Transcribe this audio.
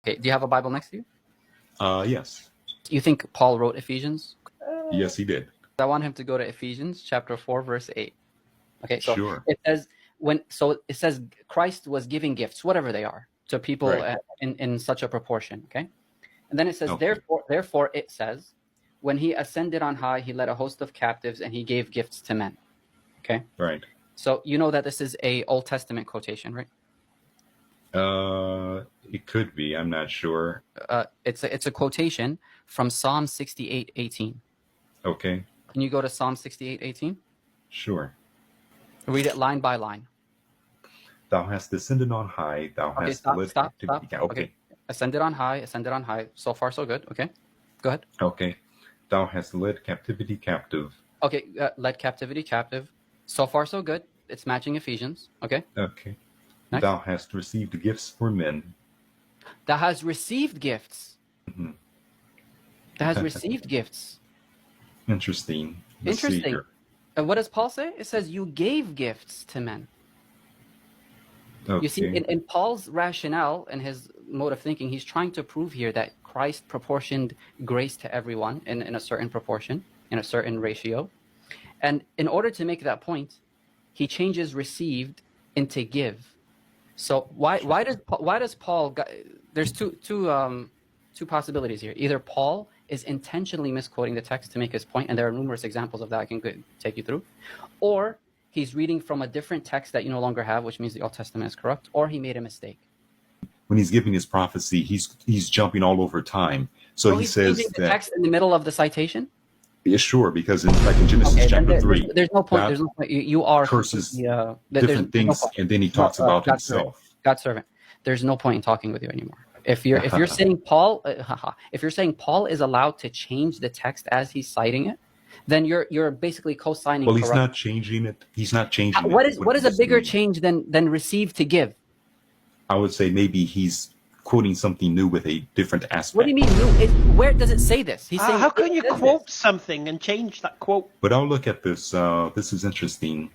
Okay, do you have a Bible next to you? Yes. You think Paul wrote Ephesians? Yes, he did. I want him to go to Ephesians chapter 4, verse 8. Okay, so Sure. it says Christ was giving gifts, whatever they are, to people Right. in such a proportion. Okay, and then it says, Okay. therefore it says, when he ascended on high, he led a host of captives and he gave gifts to men. Okay, Right. so you know that this is a Old Testament quotation, right? It could be. I'm not sure. It's a quotation from Psalm 68:18. Okay. Can you go to Psalm 68:18? Sure. Read it line by line. Thou hast descended on high. Thou Okay, hast stop. captivity. Yeah, okay. Ascended on high. So far, so good. Okay, go ahead. Okay. Thou hast led captivity captive. Okay, led captivity captive. So far, so good. It's matching Ephesians. Okay. Okay. Next. Thou hast received gifts for men. That has received gifts. Mhm. That has received gifts. Interesting. Let's see Interesting. here. And what does Paul say? It says you gave gifts to men. Okay. You see, in Paul's rationale and his mode of thinking, he's trying to prove here that Christ proportioned grace to everyone in a certain proportion, in a certain ratio. And in order to make that point, he changes received into give. So why does Paul? There's two possibilities here. Either Paul is intentionally misquoting the text to make his point, and there are numerous examples of that I can take you through, or he's reading from a different text that you no longer have, which means the Old Testament is corrupt, or he made a mistake. When he's giving his prophecy, he's jumping all over time. So he he's says changing the that. text in the middle of the citation. Yeah, sure, because in Genesis chapter 3, there's no point. There's no point. You are curses there's different things, no and then he talks about God's himself. servant. God's servant. There's no point in talking with you anymore. If you're saying Paul, if you're saying Paul is allowed to change the text as he's citing it, then you're basically co-signing. Well, he's not changing it. He's not changing it. What is a bigger change than receive to give? I would say maybe he's quoting something new with a different aspect. What do you mean new? Where does it say this? He's saying, how can you quote something and change that quote? But I'll look at this. This is interesting.